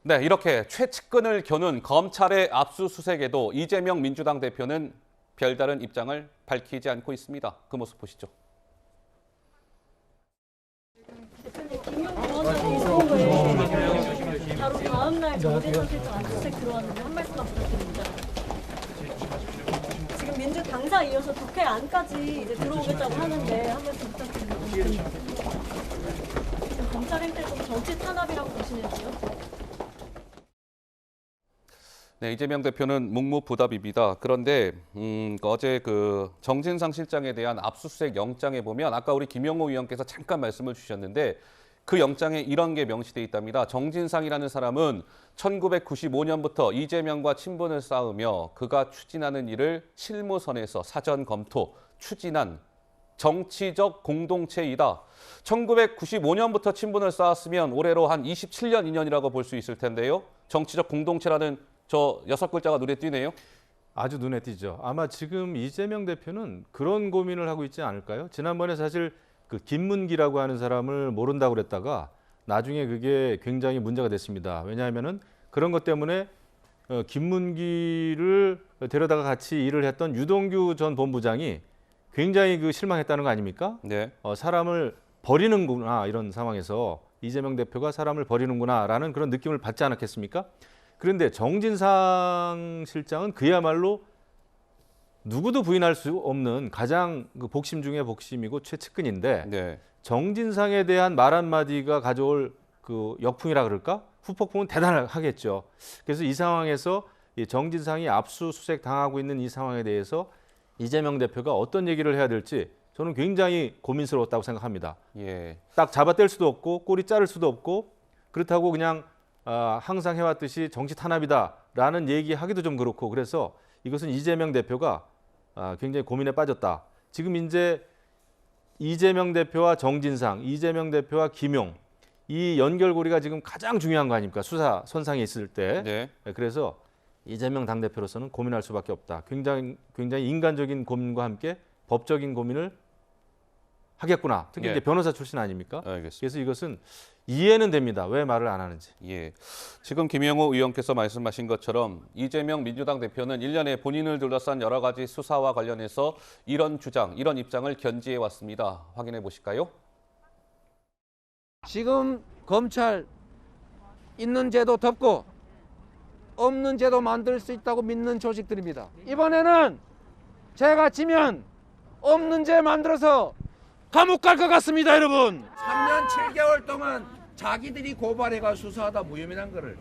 네, 이렇게 최측근을 겨눈 검찰의 압수수색에도 이재명 민주당 대표는 별다른 입장을 밝히지 않고 있습니다. 그 모습 보시죠. 대표님, 김용 부원장이 선거에 바로 다음 날 정진상 실장 압수수색 들어왔는데 한 말씀만 부탁드립니다. 지금 민주 당사 이어서 국회 안까지 이제 들어오겠다고 하는데 한 말씀 부탁드립니다. 지금 검찰 행태를 좀 정치 탄압이라고 보시는지요? 네, 이재명 대표는 묵묵부답입니다. 그런데 어제 그 정진상 실장에 대한 압수수색 영장에 보면 아까 우리 김영호 의원께서 잠깐 말씀을 주셨는데 그 영장에 이런 게 명시돼 있답니다. 정진상이라는 사람은 1995년부터 이재명과 친분을 쌓으며 그가 추진하는 일을 실무선에서 사전 검토, 추진한 정치적 공동체이다. 1995년부터 친분을 쌓았으면 올해로 한 27년, 2년이라고 볼 수 있을 텐데요. 정치적 공동체라는 저 6글자가 눈에 띄네요. 아주 눈에 띄죠. 아마 지금 이재명 대표는 그런 고민을 하고 있지 않을까요? 지난번에 사실 그 김문기라고 하는 사람을 모른다고 그랬다가 나중에 그게 굉장히 문제가 됐습니다. 왜냐하면은 그런 것 때문에 김문기를 데려다가 같이 일을 했던 유동규 전 본부장이 굉장히 그 실망했다는 거 아닙니까? 네. 사람을 버리는구나 이런 상황에서 이재명 대표가 사람을 버리는구나라는 그런 느낌을 받지 않았겠습니까? 그런데 정진상 실장은 그야말로 누구도 부인할 수 없는 가장 그 복심 중에 복심이고 최측근인데 네. 정진상에 대한 말 한마디가 가져올 그 역풍이라 그럴까? 후폭풍은 대단하겠죠. 그래서 이 상황에서 이 정진상이 압수수색 당하고 있는 이 상황에 대해서 이재명 대표가 어떤 얘기를 해야 될지 저는 굉장히 고민스러웠다고 생각합니다. 예. 딱 잡아뗄 수도 없고 꼬리 자를 수도 없고 그렇다고 그냥 항상 해왔듯이 정치 탄압이다라는 얘기하기도 좀 그렇고 그래서 이것은 이재명 대표가 굉장히 고민에 빠졌다. 지금 이제 이재명 대표와 정진상, 이재명 대표와 김용 이 연결고리가 지금 가장 중요한 거 아닙니까? 수사 선상에 있을 때. 네. 그래서 이재명 당대표로서는 고민할 수밖에 없다. 굉장히 인간적인 고민과 함께 법적인 고민을 하겠구나. 특히 예. 이제 변호사 출신 아닙니까? 알겠습니다. 그래서 이것은 이해는 됩니다. 왜 말을 안 하는지. 예. 지금 김영호 의원께서 말씀하신 것처럼 이재명 민주당 대표는 1년에 본인을 둘러싼 여러 가지 수사와 관련해서 이런 주장, 이런 입장을 견지해 왔습니다. 확인해 보실까요? 지금 검찰 있는 제도 덮고 없는 제도 만들 수 있다고 믿는 조직들입니다. 이번에는 제가 지면 없는 죄 만들어서 감옥 갈 것 같습니다, 여러분. 3년 7개월 동안 자기들이 고발해가 수사하다 무혐의한 거를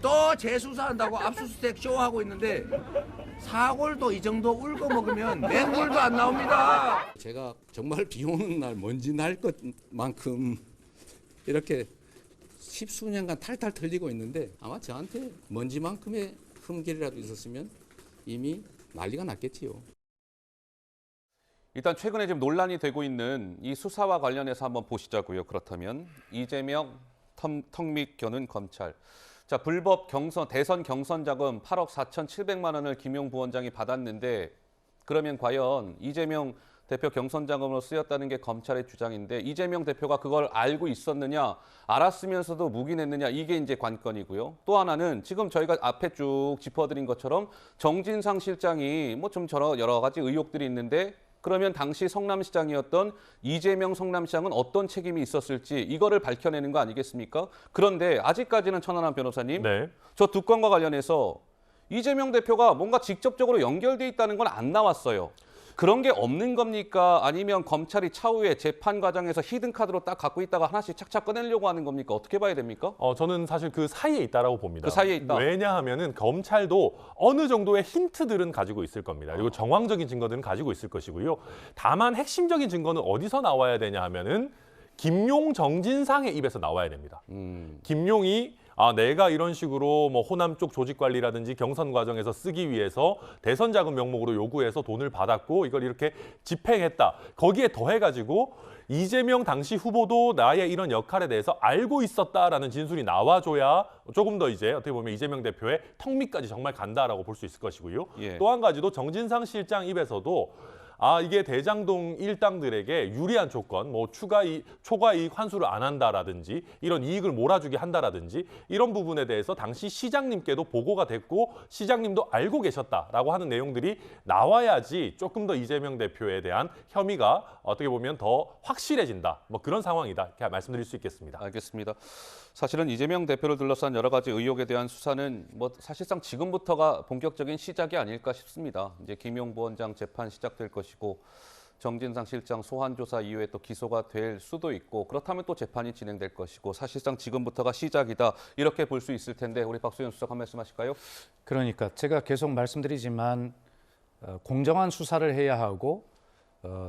또 재수사한다고 압수수색 쇼하고 있는데 사골도 이 정도 울고 먹으면 맹물도 안 나옵니다. 제가 정말 비 오는 날 먼지 날 것만큼 이렇게 십수년간 탈탈 털리고 있는데 아마 저한테 먼지만큼의 흠결이라도 있었으면 이미 난리가 났겠지요. 일단 최근에 지금 논란이 되고 있는 이 수사와 관련해서 한번 보시자고요. 그렇다면 이재명 턱밑 겨눈 검찰. 자, 불법 대선 경선 자금 8억 4,700만 원을 김용 부원장이 받았는데 그러면 과연 이재명 대표 경선 자금으로 쓰였다는 게 검찰의 주장인데 이재명 대표가 그걸 알고 있었느냐, 알았으면서도 묵인했느냐 이게 이제 관건이고요. 또 하나는 지금 저희가 앞에 쭉 짚어드린 것처럼 정진상 실장이 뭐 좀 여러 가지 의혹들이 있는데 그러면 당시 성남시장이었던 이재명 성남시장은 어떤 책임이 있었을지 이거를 밝혀내는 거 아니겠습니까? 그런데 아직까지는 천안함 변호사님, 네. 저 두 건과 관련해서 이재명 대표가 뭔가 직접적으로 연결돼 있다는 건 안 나왔어요. 그런 게 없는 겁니까? 아니면 검찰이 차후에 재판 과정에서 히든카드로 딱 갖고 있다가 하나씩 착착 꺼내려고 하는 겁니까? 어떻게 봐야 됩니까? 저는 사실 그 사이에 있다라고 봅니다. 그 사이에 있다. 왜냐하면은 검찰도 어느 정도의 힌트들은 가지고 있을 겁니다. 그리고 정황적인 증거들은 가지고 있을 것이고요. 다만 핵심적인 증거는 어디서 나와야 되냐 하면은 김용 정진상의 입에서 나와야 됩니다. 김용이 내가 이런 식으로 뭐 호남 쪽 조직 관리라든지 경선 과정에서 쓰기 위해서 대선 자금 명목으로 요구해서 돈을 받았고 이걸 이렇게 집행했다. 거기에 더해가지고 이재명 당시 후보도 나의 이런 역할에 대해서 알고 있었다라는 진술이 나와줘야 조금 더 이제 어떻게 보면 이재명 대표의 턱밑까지 정말 간다라고 볼 수 있을 것이고요. 예. 또 한 가지도 정진상 실장 입에서도 이게 대장동 일당들에게 유리한 조건, 뭐 초과 이익 환수를 안 한다라든지 이런 이익을 몰아주게 한다라든지 이런 부분에 대해서 당시 시장님께도 보고가 됐고 시장님도 알고 계셨다라고 하는 내용들이 나와야지 조금 더 이재명 대표에 대한 혐의가 어떻게 보면 더 확실해진다. 뭐 그런 상황이다. 이렇게 말씀드릴 수 있겠습니다. 알겠습니다. 사실은 이재명 대표를 둘러싼 여러 가지 의혹에 대한 수사는 뭐 사실상 지금부터가 본격적인 시작이 아닐까 싶습니다. 이제 김용 부원장 재판 시작될 것이고 정진상 실장 소환 조사 이후에 또 기소가 될 수도 있고 그렇다면 또 재판이 진행될 것이고 사실상 지금부터가 시작이다 이렇게 볼 수 있을 텐데 우리 박수현 수석 한 말씀 하실까요? 그러니까 제가 계속 말씀드리지만 공정한 수사를 해야 하고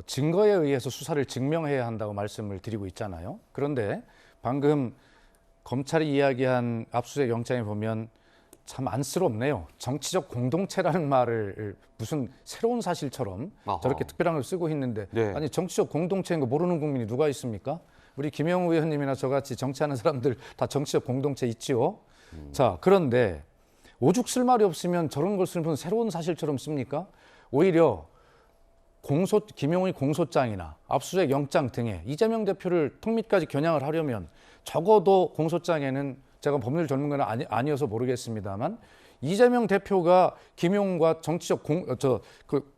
증거에 의해서 수사를 증명해야 한다고 말씀을 드리고 있잖아요. 그런데 방금 검찰이 이야기한 압수수색 영장에 보면 참 안쓰럽네요. 정치적 공동체라는 말을 무슨 새로운 사실처럼 아하. 저렇게 특별한 걸 쓰고 있는데 네. 아니 정치적 공동체인 거 모르는 국민이 누가 있습니까? 우리 김영우 의원님이나 저같이 정치하는 사람들 다 정치적 공동체 있지요. 자, 그런데 오죽 쓸 말이 없으면 저런 것을 무슨 새로운 사실처럼 씁니까? 오히려 김용의 공소장이나 압수수색 영장 등에 이재명 대표를 턱밑까지 겨냥을 하려면 적어도 공소장에는 제가 법률 전문가는 아니어서 모르겠습니다만 이재명 대표가 김용과 정치적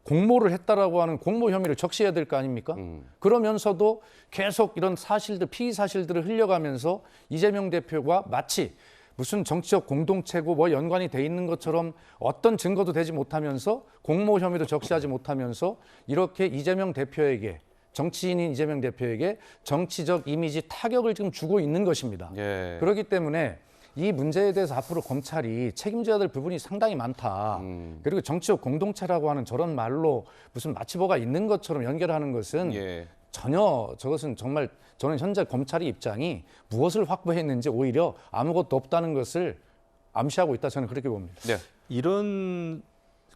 공모를 했다라고 하는 공모 혐의를 적시해야 될 거 아닙니까? 그러면서도 계속 이런 사실들, 피의 사실들을 흘려가면서 이재명 대표가 마치 무슨 정치적 공동체고 뭐 연관이 돼 있는 것처럼 어떤 증거도 되지 못하면서 공모 혐의도 적시하지 못하면서 이렇게 이재명 대표에게 정치인인 이재명 대표에게 정치적 이미지 타격을 지금 주고 있는 것입니다. 예. 그렇기 때문에 이 문제에 대해서 앞으로 검찰이 책임져야 될 부분이 상당히 많다. 그리고 정치적 공동체라고 하는 저런 말로 무슨 마치보가 있는 것처럼 연결하는 것은 예. 전혀 저것은 정말 저는 현재 검찰의 입장이 무엇을 확보했는지 오히려 아무것도 없다는 것을 암시하고 있다 저는 그렇게 봅니다. 네. 이런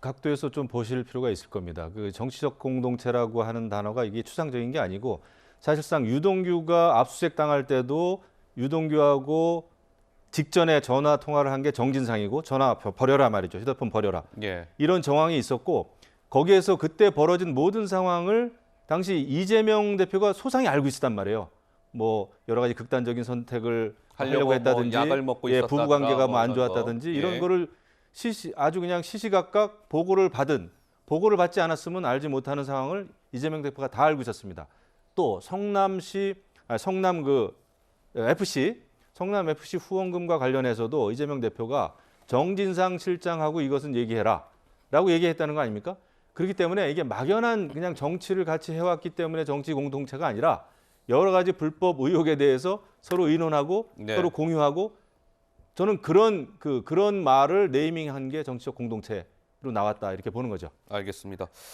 각도에서 좀 보실 필요가 있을 겁니다. 그 정치적 공동체라고 하는 단어가 이게 추상적인 게 아니고 사실상 유동규가 압수수색 당할 때도 유동규하고 직전에 전화 통화를 한 게 정진상이고 전화 버려라 말이죠. 휴대폰 버려라. 예. 이런 정황이 있었고 거기에서 그때 벌어진 모든 상황을 당시 이재명 대표가 소상히 알고 있었단 말이에요. 뭐 여러 가지 극단적인 선택을 하려고 했다든지, 뭐 약을 먹고 예, 있었다든가, 부부 관계가 뭐 안 이런 거. 좋았다든지 예. 이런 거를 아주 그냥 시시각각 보고를 받지 않았으면 알지 못하는 상황을 이재명 대표가 다 알고 있었습니다. 또 성남 FC 후원금과 관련해서도 이재명 대표가 정진상 실장하고 이것은 얘기해라라고 얘기했다는 거 아닙니까? 그렇기 때문에 이게 막연한 그냥 정치를 같이 해왔기 때문에 정치 공동체가 아니라 여러 가지 불법 의혹에 대해서 서로 의논하고 네. 서로 공유하고 저는 그런 말을 네이밍한 게 정치적 공동체로 나왔다 이렇게 보는 거죠. 알겠습니다.